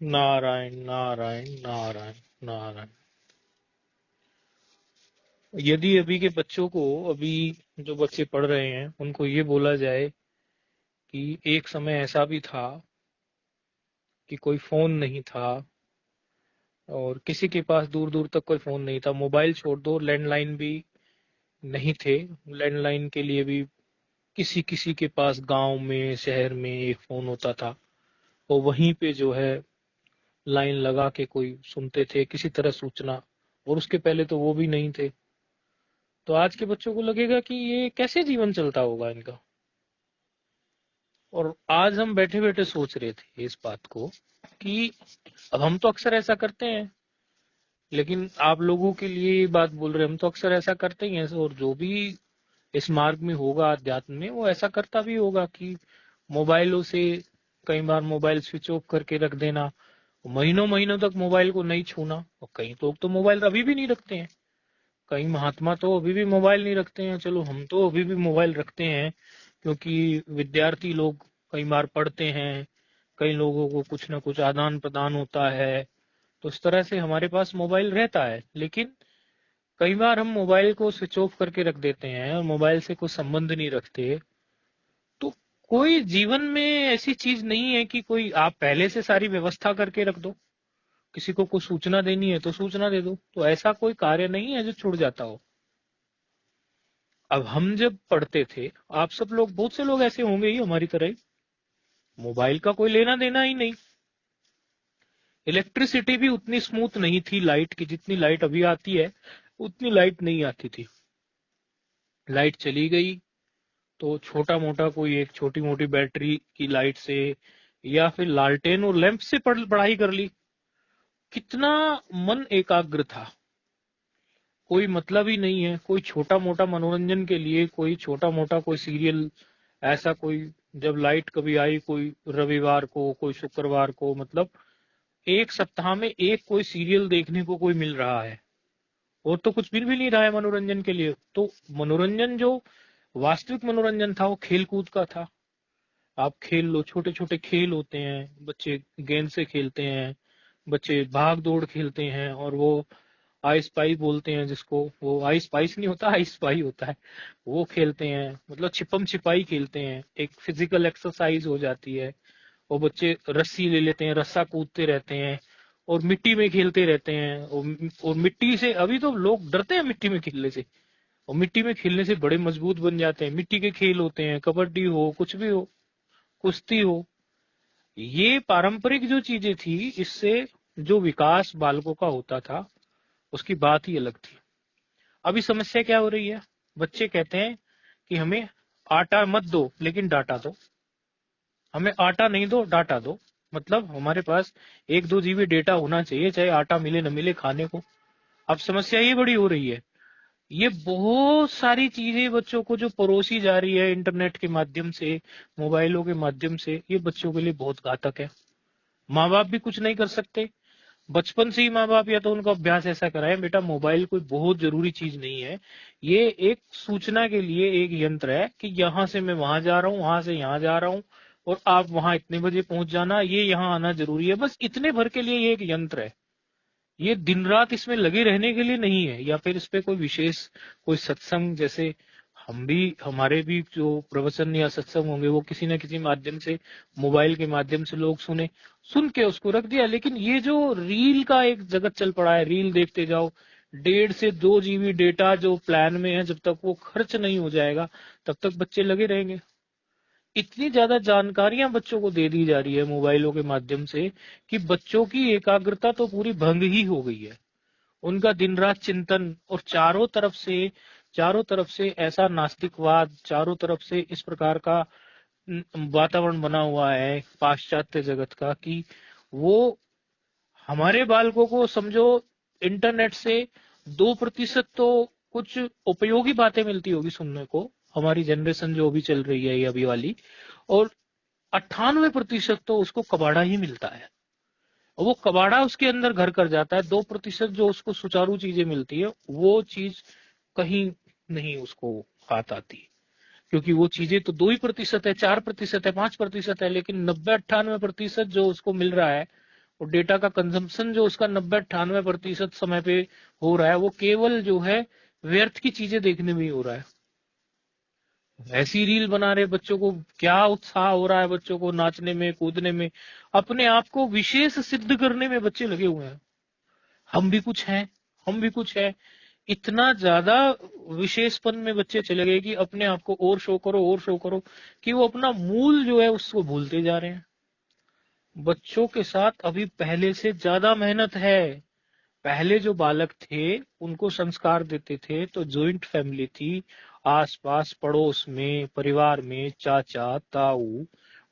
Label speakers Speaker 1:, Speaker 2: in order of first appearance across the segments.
Speaker 1: नारायण नारायण नारायण नारायण। यदि अभी के बच्चों को, अभी जो बच्चे पढ़ रहे हैं उनको ये बोला जाए कि एक समय ऐसा भी था कि कोई फोन नहीं था और किसी के पास दूर दूर तक कोई फोन नहीं था, मोबाइल छोड़ दो, लैंडलाइन भी नहीं थे। लैंडलाइन के लिए भी किसी किसी के पास गांव में शहर में एक फोन होता था, और वहीं पे जो है लाइन लगा के कोई सुनते थे किसी तरह सूचना, और उसके पहले तो वो भी नहीं थे। तो आज के बच्चों को लगेगा कि ये कैसे जीवन चलता होगा इनका। और आज हम बैठे बैठे सोच रहे थे इस बात को कि अब हम तो अक्सर ऐसा करते हैं, लेकिन आप लोगों के लिए ये बात बोल रहे हैं, हम तो अक्सर ऐसा करते ही हैं, और जो भी इस मार्ग में होगा अध्यात्म में वो ऐसा करता भी होगा कि मोबाइलों से कई बार मोबाइल स्विच ऑफ करके रख देना, महीनों महीनों तक मोबाइल को नहीं छूना। और कई लोग तो मोबाइल अभी भी नहीं रखते हैं, कई महात्मा तो अभी भी मोबाइल नहीं रखते हैं। चलो हम तो अभी भी मोबाइल रखते हैं, क्योंकि विद्यार्थी लोग कई बार पढ़ते हैं, कई लोगों को कुछ ना कुछ आदान प्रदान होता है, तो इस तरह से हमारे पास मोबाइल रहता है। लेकिन कई बार हम मोबाइल को स्विच ऑफ करके रख देते हैं और मोबाइल से कोई संबंध नहीं रखते। तो कोई जीवन में ऐसी चीज नहीं है कि कोई आप पहले से सारी व्यवस्था करके रख दो, किसी को कोई सूचना देनी है तो सूचना दे दो, तो ऐसा कोई कार्य नहीं है जो छूट जाता हो। अब हम जब पढ़ते थे, आप सब लोग, बहुत से लोग ऐसे होंगे ही हमारी तरह ही, मोबाइल का कोई लेना देना ही नहीं। इलेक्ट्रिसिटी भी उतनी स्मूथ नहीं थी लाइट की, जितनी लाइट अभी आती है उतनी लाइट नहीं आती थी। लाइट चली गई तो छोटा मोटा कोई एक छोटी मोटी बैटरी की लाइट से या फिर लालटेन और लैंप से पढ़ाई कर ली। कितना मन एकाग्र था, कोई मतलब ही नहीं है। कोई छोटा मोटा मनोरंजन के लिए कोई छोटा मोटा कोई सीरियल, ऐसा कोई, जब लाइट कभी आई कोई रविवार को कोई शुक्रवार को, मतलब एक सप्ताह में एक कोई सीरियल देखने को कोई मिल रहा है, और तो कुछ भी नहीं रहा है मनोरंजन के लिए। तो मनोरंजन जो वास्तविक मनोरंजन था वो खेल कूद का था। आप खेल लो, छोटे छोटे खेल होते हैं, बच्चे गेंद से खेलते हैं, बच्चे भाग दौड़ खेलते हैं, और वो आई स्पाई बोलते हैं जिसको, वो आई स्पाइस नहीं होता, आई स्पाई होता है, वो खेलते हैं। मतलब छिपम छिपाई खेलते हैं, एक फिजिकल एक्सरसाइज हो जाती है। और बच्चे रस्सी ले लेते हैं, रस्सा कूदते रहते हैं, और मिट्टी में खेलते रहते हैं। और मिट्टी से, अभी तो लोग डरते हैं मिट्टी में खेलने से, और मिट्टी में खेलने से बड़े मजबूत बन जाते हैं। मिट्टी के खेल होते हैं, कबड्डी हो, कुछ भी हो, कुश्ती हो, ये पारंपरिक जो चीजें थी, इससे जो विकास बालकों का होता था उसकी बात ही अलग थी। अभी समस्या क्या हो रही है, बच्चे कहते हैं कि हमें आटा मत दो लेकिन डाटा दो, हमें आटा नहीं दो डाटा दो। मतलब हमारे पास 1-2 GB डेटा होना चाहिए, चाहे आटा मिले न मिले खाने को। अब समस्या ये बड़ी हो रही है, ये बहुत सारी चीजें बच्चों को जो परोसी जा रही है इंटरनेट के माध्यम से, मोबाइलों के माध्यम से, ये बच्चों के लिए बहुत घातक है। माँ बाप भी कुछ नहीं कर सकते। बचपन से ही माँ बाप या तो उनका अभ्यास ऐसा कराए, बेटा मोबाइल कोई बहुत जरूरी चीज नहीं है, ये एक सूचना के लिए एक यंत्र है कि यहाँ से मैं वहां जा रहा हूँ, वहां से यहाँ जा रहा हूँ, और आप वहां इतने बजे पहुंच जाना, ये यहाँ आना जरूरी है, बस इतने भर के लिए ये एक यंत्र है। ये दिन रात इसमें लगे रहने के लिए नहीं है, या फिर इस पे कोई विशेष कोई सत्संग, जैसे हम भी, हमारे भी जो प्रवचन या सत्संग होंगे वो किसी न किसी माध्यम से, मोबाइल के माध्यम से लोग सुने, सुन के उसको रख दिया। लेकिन ये जो रील का एक जगत चल पड़ा है, रील देखते जाओ, 1.5 से 2 GB डेटा जो प्लान में है, जब तक वो खर्च नहीं हो जाएगा तब तक बच्चे लगे रहेंगे। इतनी ज्यादा जानकारियां बच्चों को दे दी जा रही है मोबाइलों के माध्यम से कि बच्चों की एकाग्रता तो पूरी भंग ही हो गई है। उनका दिन रात चिंतन, और चारों तरफ से ऐसा नास्तिकवाद, चारों तरफ से इस प्रकार का वातावरण बना हुआ है पाश्चात्य जगत का, कि वो हमारे बालकों को समझो, इंटरनेट से 2% तो कुछ उपयोगी बातें मिलती होगी सुनने को, हमारी जनरेशन जो अभी चल रही है ये अभी वाली, और 98% तो उसको कबाड़ा ही मिलता है। और वो कबाड़ा उसके अंदर घर कर जाता है। 2% जो उसको सुचारू चीजें मिलती है, वो चीज कहीं नहीं उसको हाथ आती, क्योंकि वो चीजें तो 2% है, 4% है, 5% है, लेकिन 90-98% जो उसको मिल रहा है और डेटा का कंजम्पशन जो उसका 90-98% समय पे हो रहा है, वो केवल जो है व्यर्थ की चीजें देखने में ही हो रहा है। ऐसी रील बना रहे बच्चों को, क्या उत्साह हो रहा है बच्चों को नाचने में, कूदने में, अपने आप को विशेष सिद्ध करने में बच्चे लगे हुए हैं। हम भी कुछ हैं, हम भी कुछ है, इतना ज्यादा विशेषपन में बच्चे चले गए कि अपने आप को और शो करो और शो करो, कि वो अपना मूल जो है उसको भूलते जा रहे हैं। बच्चों के साथ अभी पहले से ज्यादा मेहनत है। पहले जो बालक थे उनको संस्कार देते थे तो जॉइंट फैमिली थी, आसपास पड़ोस में, परिवार में चाचा ताऊ,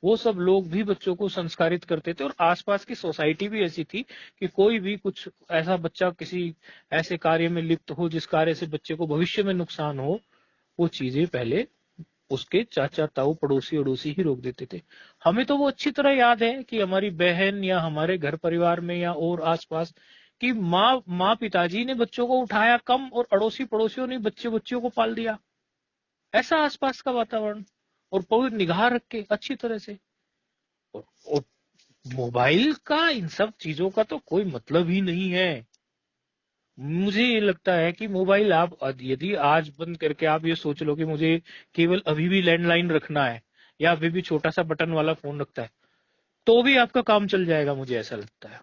Speaker 1: वो सब लोग भी बच्चों को संस्कारित करते थे, और आसपास की सोसाइटी भी ऐसी थी कि कोई भी कुछ ऐसा बच्चा किसी ऐसे कार्य में लिप्त हो जिस कार्य से बच्चे को भविष्य में नुकसान हो, वो चीजें पहले उसके चाचा ताऊ पड़ोसी अड़ोसी ही रोक देते थे। हमें तो वो अच्छी तरह याद है कि हमारी बहन या हमारे घर परिवार में या और आसपास कि माँ पिताजी ने बच्चों को उठाया कम और अड़ोसी पड़ोसियों ने बच्चे बच्चियों को पाल दिया। ऐसा आसपास का वातावरण, और पूरी निगाह रख के अच्छी तरह से। और मोबाइल का इन सब चीजों का तो कोई मतलब ही नहीं है। मुझे ये लगता है कि मोबाइल आप यदि आज बंद करके आप ये सोच लो कि मुझे केवल अभी भी लैंडलाइन रखना है या अभी भी छोटा सा बटन वाला फोन रखता है, तो भी आपका काम चल जाएगा, मुझे ऐसा लगता है।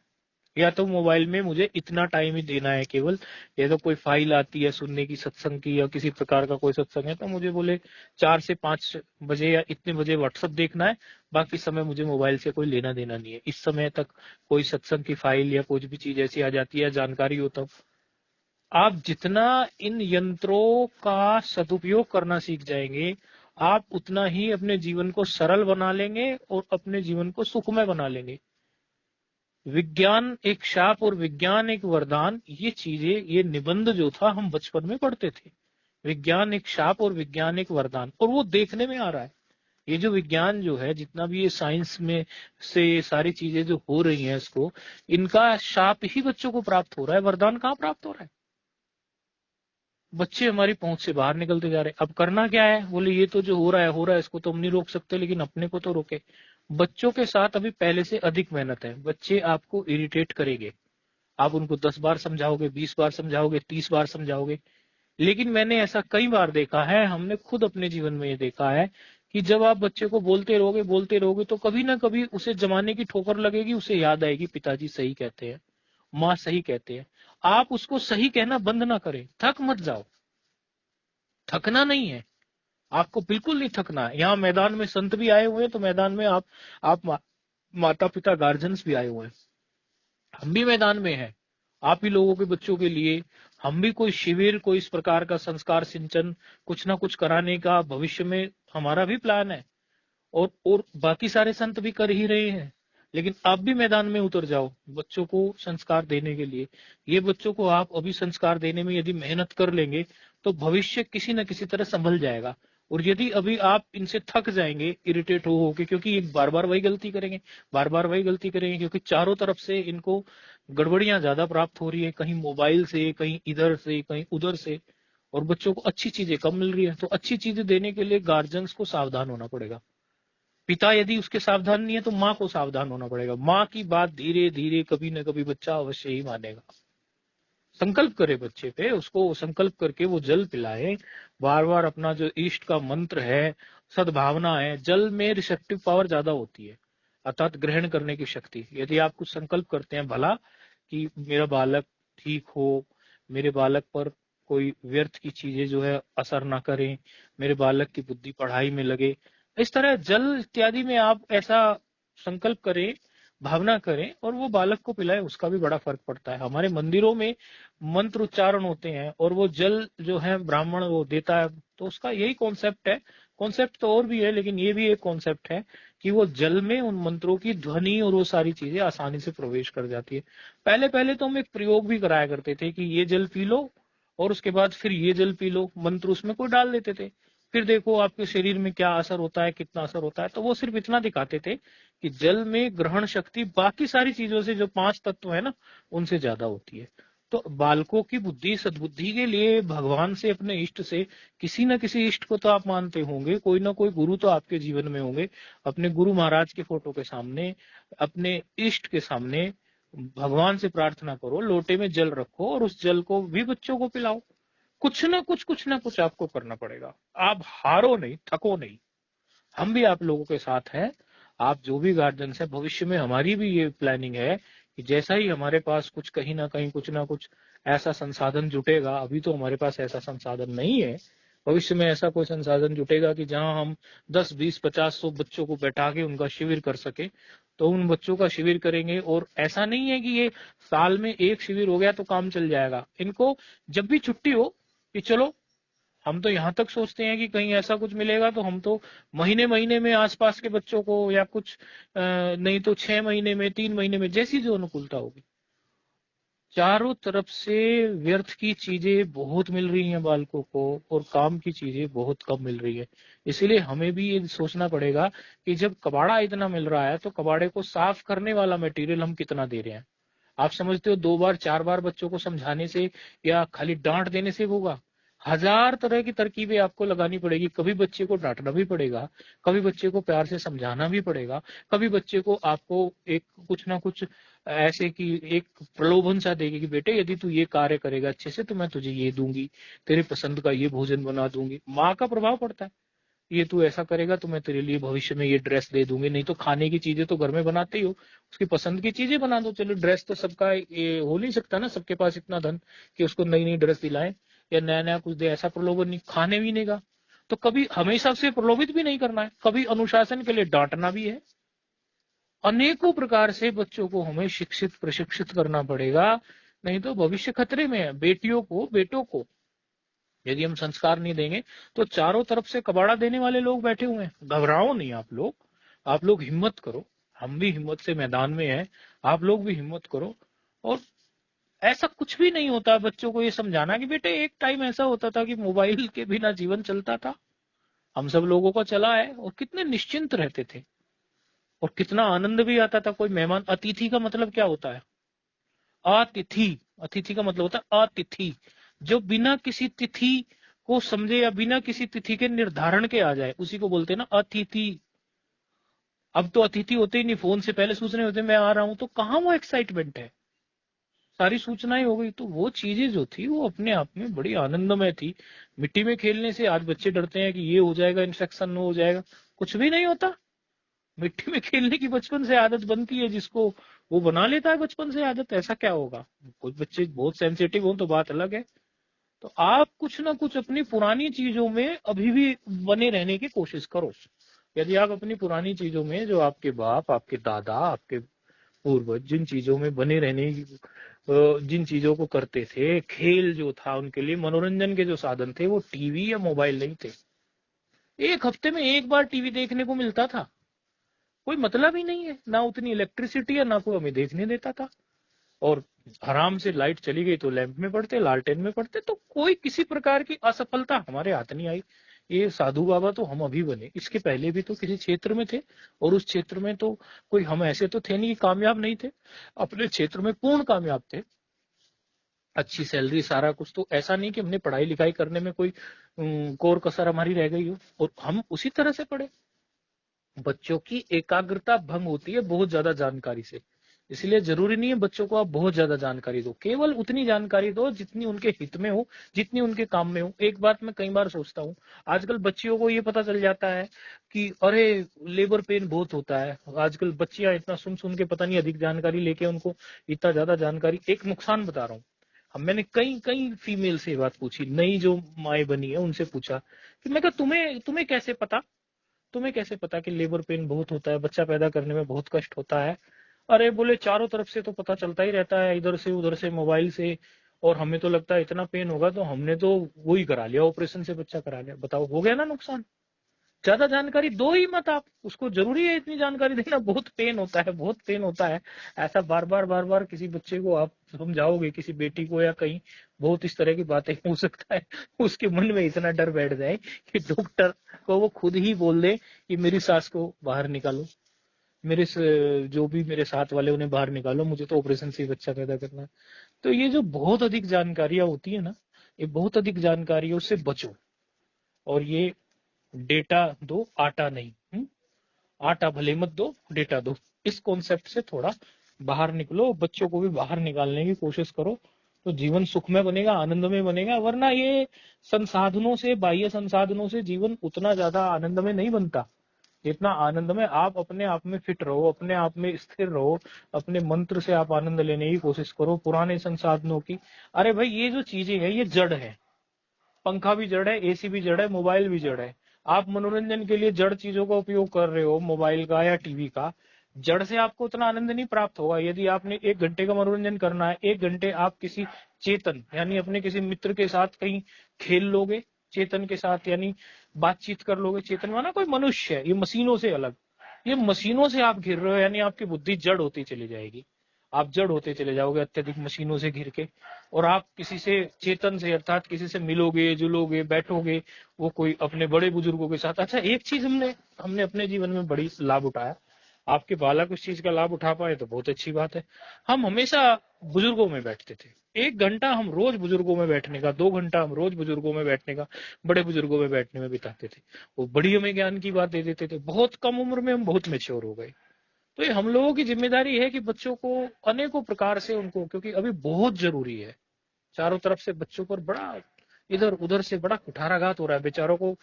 Speaker 1: या तो मोबाइल में मुझे इतना टाइम ही देना है केवल, या तो कोई फाइल आती है सुनने की सत्संग की या किसी प्रकार का कोई सत्संग है तो मुझे बोले 4 से 5 बजे या इतने बजे व्हाट्सएप देखना है, बाकी समय मुझे मोबाइल से कोई लेना देना नहीं है। इस समय तक कोई सत्संग की फाइल या कुछ भी चीज ऐसी आ जाती है जानकारी हो, तब आप जितना इन यंत्रों का सदुपयोग करना सीख जाएंगे, आप उतना ही अपने जीवन को सरल बना लेंगे और अपने जीवन को सुखमय बना लेंगे। विज्ञान एक शाप और विज्ञान एक वरदान, ये चीजें, ये निबंध जो था हम बचपन में पढ़ते थे। विज्ञान एक शाप और विज्ञान एक वरदान, और वो देखने में आ रहा है। ये जो विज्ञान जो है, जितना भी ये साइंस में से ये सारी चीजें जो हो रही हैं, इसको, इनका शाप ही बच्चों को प्राप्त हो रहा है, वरदान कहाँ प्राप्त हो रहा है। बच्चे हमारी पहुंच से बाहर निकलते जा रहे हैं। अब करना क्या है, बोले ये तो जो हो रहा है इसको तो हम नहीं रोक सकते, लेकिन अपने को तो रोके। बच्चों के साथ अभी पहले से अधिक मेहनत है। बच्चे आपको इरिटेट करेंगे, आप उनको 10 बार समझाओगे, 20 बार समझाओगे, 30 बार समझाओगे, लेकिन मैंने ऐसा कई बार देखा है, हमने खुद अपने जीवन में ये देखा है कि जब आप बच्चे को बोलते रहोगे तो कभी ना कभी उसे जमाने की ठोकर लगेगी, उसे याद आएगी पिताजी सही कहते हैं, माँ सही कहते हैं। आप उसको सही कहना बंद ना करें, थक मत जाओ। थकना नहीं है, आपको बिल्कुल नहीं थकना है। यहाँ मैदान में संत भी आए हुए हैं, तो मैदान में आप माता पिता गार्जियंस भी आए हुए हैं, हम भी मैदान में हैं, आप ही लोगों के बच्चों के लिए। हम भी कोई शिविर, कोई इस प्रकार का संस्कार सिंचन, कुछ ना कुछ कराने का भविष्य में हमारा भी प्लान है, और बाकी सारे संत भी कर ही रहे हैं। लेकिन आप भी मैदान में उतर जाओ बच्चों को संस्कार देने के लिए। ये बच्चों को आप अभी संस्कार देने में यदि मेहनत कर लेंगे तो भविष्य किसी न किसी तरह संभल जाएगा। और यदि अभी आप इनसे थक जाएंगे इरिटेट हो के, क्योंकि ये बार बार वही गलती करेंगे, बार बार वही गलती करेंगे, क्योंकि चारों तरफ से इनको गड़बड़ियां ज्यादा प्राप्त हो रही है, कहीं मोबाइल से, कहीं इधर से, कहीं उधर से, और बच्चों को अच्छी चीजें कम मिल रही है। तो अच्छी चीजें देने के लिए गार्जियंस को सावधान होना पड़ेगा। पिता यदि उसके सावधान नहीं है तो माँ को सावधान होना पड़ेगा। माँ की बात धीरे धीरे कभी न कभी बच्चा अवश्य ही मानेगा। संकल्प करे बच्चे पे, उसको संकल्प करके वो जल पिलाए, बार बार अपना जो इष्ट का मंत्र है, सद्भावना है। जल में रिसेप्टिव पावर ज्यादा होती है, अर्थात ग्रहण करने की शक्ति। यदि आप कुछ संकल्प करते हैं भला कि मेरा बालक ठीक हो, मेरे बालक पर कोई व्यर्थ की चीजें जो है असर ना करें, मेरे बालक की बुद्धि पढ़ाई में लगे, इस तरह जल इत्यादि में आप ऐसा संकल्प करें, भावना करें, और वो बालक को पिलाए, उसका भी बड़ा फर्क पड़ता है। हमारे मंदिरों में मंत्र उच्चारण होते हैं और वो जल जो है ब्राह्मण वो देता है, तो उसका यही कॉन्सेप्ट है। कॉन्सेप्ट तो और भी है, लेकिन ये भी एक कॉन्सेप्ट है कि वो जल में उन मंत्रों की ध्वनि और वो सारी चीजें आसानी से प्रवेश कर जाती है। पहले पहले तो हम एक प्रयोग भी कराया करते थे कि ये जल पी लो और उसके बाद फिर ये जल पी लो, मंत्र उसमें कोई डाल देते थे, फिर देखो आपके शरीर में क्या असर होता है, कितना असर होता है। तो वो सिर्फ इतना दिखाते थे कि जल में ग्रहण शक्ति बाकी सारी चीजों से, जो 5 तत्व है ना, उनसे ज्यादा होती है। तो बालकों की बुद्धि सद्बुद्धि के लिए भगवान से, अपने इष्ट से, किसी न किसी इष्ट को तो आप मानते होंगे, कोई ना कोई गुरु तो आपके जीवन में होंगे। अपने गुरु महाराज के फोटो के सामने, अपने इष्ट के सामने भगवान से प्रार्थना करो, लोटे में जल रखो और उस जल को भी बच्चों को पिलाओ। कुछ ना कुछ आपको करना पड़ेगा। आप हारो नहीं, थको नहीं। हम भी आप लोगों के साथ हैं। आप जो भी गार्जियंस है, भविष्य में हमारी भी ये प्लानिंग है कि जैसा ही हमारे पास कुछ कहीं ना कुछ ऐसा संसाधन जुटेगा, अभी तो हमारे पास ऐसा संसाधन नहीं है, भविष्य में ऐसा कोई संसाधन जुटेगा कि जहां हम 10 20 50 100 बच्चों को बैठा के उनका शिविर कर सके, तो उन बच्चों का शिविर करेंगे। और ऐसा नहीं है कि ये साल में एक शिविर हो गया तो काम चल जाएगा। इनको जब भी छुट्टी हो कि चलो, हम तो यहाँ तक सोचते हैं कि कहीं ऐसा कुछ मिलेगा तो हम तो महीने महीने में आसपास के बच्चों को, या कुछ नहीं तो 6 महीने में, 3 महीने में, जैसी जो अनुकूलता होगी। चारों तरफ से व्यर्थ की चीजें बहुत मिल रही हैं बालकों को, और काम की चीजें बहुत कम मिल रही है। इसीलिए हमें भी ये सोचना पड़ेगा कि जब कबाड़ा इतना मिल रहा है तो कबाड़े को साफ करने वाला मटेरियल हम कितना दे रहे हैं। आप समझते हो 2 बार 4 बार बच्चों को समझाने से या खाली डांट देने से होगा? हजार तरह की तरकीबें आपको लगानी पड़ेगी। कभी बच्चे को डांटना भी पड़ेगा, कभी बच्चे को प्यार से समझाना भी पड़ेगा, कभी बच्चे को आपको एक कुछ ना कुछ ऐसे कि एक प्रलोभन सा देगी कि बेटे यदि तू ये कार्य करेगा अच्छे से तो मैं तुझे ये दूंगी, तेरे पसंद का ये भोजन बना दूंगी। माँ का प्रभाव पड़ता है, ये तू ऐसा करेगा तो मैं तेरे लिए भविष्य में ये ड्रेस दे दूंगी। नहीं तो खाने की चीजें तो घर में बनाते ही हो, उसकी पसंद की चीजें बना दो। चलो, ड्रेस तो सबका ये हो नहीं सकता ना, सबके पास इतना धन कि उसको नई नई ड्रेस दिलाएं या नया नया कुछ दे। ऐसा प्रलोभन नहीं, खाने भी नहीं का। तो कभी हमेशा से प्रलोभित भी नहीं करना है, कभी अनुशासन के लिए डांटना भी है। अनेकों प्रकार से बच्चों को हमें शिक्षित प्रशिक्षित करना पड़ेगा, नहीं तो भविष्य खतरे में है। बेटियों को, बेटों को यदि हम संस्कार नहीं देंगे तो चारों तरफ से कबाड़ा देने वाले लोग बैठे हुए हैं। घबराओ नहीं आप लोग, आप लोग हिम्मत करो। हम भी हिम्मत से मैदान में हैं, आप लोग भी हिम्मत करो। और ऐसा कुछ भी नहीं होता। बच्चों को ये समझाना कि बेटे एक टाइम ऐसा होता था कि मोबाइल के बिना जीवन चलता था, हम सब लोगों का चला है, और कितने निश्चिंत रहते थे और कितना आनंद भी आता था। कोई मेहमान, अतिथि का मतलब क्या होता है? अतिथि, अतिथि का मतलब होता है अतिथि। जो बिना किसी तिथि को समझे या बिना किसी तिथि के निर्धारण के आ जाए, उसी को बोलते हैं ना अतिथि। अब तो अतिथि होते ही नहीं, फोन से पहले सूचना होते मैं आ रहा हूं, तो कहाँ वो एक्साइटमेंट है? सारी सूचनाएं हो गई। तो वो चीजें जो थी वो अपने आप में बड़ी आनंदमय थी। मिट्टी में खेलने से आज बच्चे डरते हैं कि ये हो जाएगा इन्फेक्शन, हो जाएगा। कुछ भी नहीं होता। मिट्टी में खेलने की बचपन से आदत बनती है, जिसको वो बना लेता है बचपन से आदत। ऐसा क्या होगा? कुछ बच्चे बहुत सेंसिटिव हो तो बात अलग है। तो आप कुछ ना कुछ अपनी पुरानी चीजों में अभी भी बने रहने की कोशिश करो। यदि आप अपनी पुरानी चीजों में, जो आपके बाप, आपके दादा, आपके पूर्वज जिन चीजों में बने रहने की, जिन चीजों को करते थे, खेल जो था उनके लिए मनोरंजन के जो साधन थे, वो टीवी या मोबाइल नहीं थे। एक हफ्ते में एक बार टीवी देखने को मिलता था, कोई मतलब ही नहीं है। ना उतनी इलेक्ट्रिसिटी है, ना कोई हमें देखने देता था। और आराम से लाइट चली गई तो लैंप में पढ़ते, लालटेन में पढ़ते। तो कोई किसी प्रकार की असफलता हमारे हाथ नहीं आई। ये साधु बाबा तो हम अभी बने, इसके पहले भी तो किसी क्षेत्र में थे, और उस क्षेत्र में तो कोई हम ऐसे तो थे नहीं कि कामयाब नहीं थे। अपने क्षेत्र में पूर्ण कामयाब थे, अच्छी सैलरी, सारा कुछ। तो ऐसा नहीं कि हमने पढ़ाई लिखाई करने में कोई कोर कसर हमारी रह गई हो, और हम उसी तरह से पढ़े। बच्चों की एकाग्रता भंग होती है बहुत ज्यादा जानकारी से। इसलिए जरूरी नहीं है बच्चों को आप बहुत ज्यादा जानकारी दो, केवल उतनी जानकारी दो जितनी उनके हित में हो, जितनी उनके काम में हो। एक बात मैं कई बार सोचता हूँ, आजकल बच्चियों को ये पता चल जाता है कि अरे लेबर पेन बहुत होता है। आजकल बच्चियां इतना सुन सुन के पता नहीं अधिक जानकारी लेके उनको इतना ज्यादा जानकारी। एक नुकसान बता रहा हूँ, हम मैंने कई कई फीमेल से बात पूछी, नई जो माए बनी है उनसे पूछा कि मैं कहा तुम्हें तुम्हें कैसे पता, तुम्हें कैसे पता कि लेबर पेन बहुत होता है, बच्चा पैदा करने में बहुत कष्ट होता है? अरे बोले चारों तरफ से तो पता चलता ही रहता है, इधर से उधर से, मोबाइल से। और हमें तो लगता है इतना पेन होगा तो हमने तो वही करा लिया, ऑपरेशन से बच्चा करा लिया। बताओ, हो गया ना नुकसान? ज्यादा जानकारी दो ही मत आप उसको। जरूरी है इतनी जानकारी देना? बहुत पेन होता है, बहुत पेन होता है। ऐसा बार बार किसी बच्चे को आप समझाओगे, किसी बेटी को या कहीं, बहुत इस तरह की बातें हो सकता है उसके मन में इतना डर बैठ जाए कि डॉक्टर को वो खुद ही बोल दे कि मेरी सास को बाहर निकालो, जो भी मेरे साथ वाले उन्हें बाहर निकालो, मुझे तो ऑपरेशन से ही बच्चा पैदा करना है। तो ये जो बहुत अधिक जानकारियां होती है ना, ये बहुत अधिक जानकारी है, उससे बचो। और ये डेटा दो, आटा नहीं। आटा भले मत दो, डेटा दो। इस कॉन्सेप्ट से थोड़ा बाहर निकलो, बच्चों को भी बाहर निकालने की कोशिश करो, तो जीवन सुखमय बनेगा, आनंदमय बनेगा। वरना ये संसाधनों से, बाह्य संसाधनों से जीवन उतना ज्यादा आनंदमय नहीं बनता जितना आनंदमय आप अपने आप में फिट रहो, अपने आप में स्थिर रहो, अपने मंत्र से आप आनंद लेने की कोशिश करो पुराने संसाधनों की। अरे भाई, ये जो चीजें हैं ये जड़ है, पंखा भी जड़ है, एसी भी जड़ है, मोबाइल भी जड़ है। आप मनोरंजन के लिए जड़ चीजों का उपयोग कर रहे हो, मोबाइल का या टीवी का, जड़ से आपको उतना आनंद नहीं प्राप्त होगा। यदि आपने 1 घंटे का मनोरंजन करना है, 1 घंटे आप किसी चेतन यानी अपने किसी मित्र के साथ कहीं खेल लोगे, चेतन के साथ यानी बातचीत कर लोगे। चेतन माना कोई मनुष्य है, ये मशीनों से अलग। ये मशीनों से आप घिर रहे हो, यानी आपकी बुद्धि जड़ होती चली जाएगी, आप जड़ होते चले जाओगे अत्यधिक मशीनों से घिर के। और आप किसी से चेतन से अर्थात किसी से मिलोगे, जुलोगे, बैठोगे, वो कोई अपने बड़े बुजुर्गों के साथ। अच्छा, एक चीज हमने हमने अपने जीवन में बड़ी लाभ उठाया, आपके बालक उस चीज का लाभ उठा पाए तो बहुत अच्छी बात है। हम हमेशा बुजुर्गों में बैठते थे, 1 घंटा हम रोज बुजुर्गों में बैठने का, 2 घंटा हम रोज बुजुर्गों में बैठने का, बड़े बुजुर्गों में बैठने में बिताते थे। वो बड़ी हमें ज्ञान की बात दे देते थे। बहुत कम उम्र में हम बहुत मेच्योर हो गए। तो ये हम लोगों की जिम्मेदारी है कि बच्चों को अनेकों प्रकार से उनको, क्योंकि अभी बहुत जरूरी है, चारों तरफ से बच्चों पर बड़ा इधर उधर से बड़ा कुठाराघात हो रहा है, बेचारों को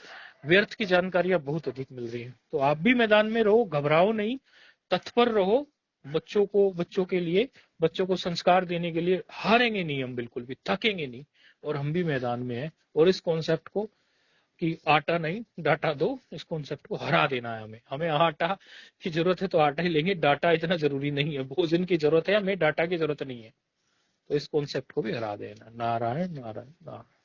Speaker 1: व्यर्थ की जानकारियां बहुत अधिक मिल रही है। तो आप भी मैदान में रहो, घबराओ नहीं, तत्पर रहो, बच्चों को, बच्चों के लिए, बच्चों को संस्कार देने के लिए हारेंगे नहीं हम, बिल्कुल भी थकेंगे नहीं। और हम भी मैदान में हैं, और इस कॉन्सेप्ट को कि आटा नहीं डाटा दो, इस कॉन्सेप्ट को हरा देना है हमें। हमें आटा की जरूरत है तो आटा ही लेंगे, डाटा इतना जरूरी नहीं है। भोजन की जरूरत है, हमें डाटा की जरूरत नहीं है। तो इस कॉन्सेप्ट को भी हरा देना। नारायण नारायण नारायण।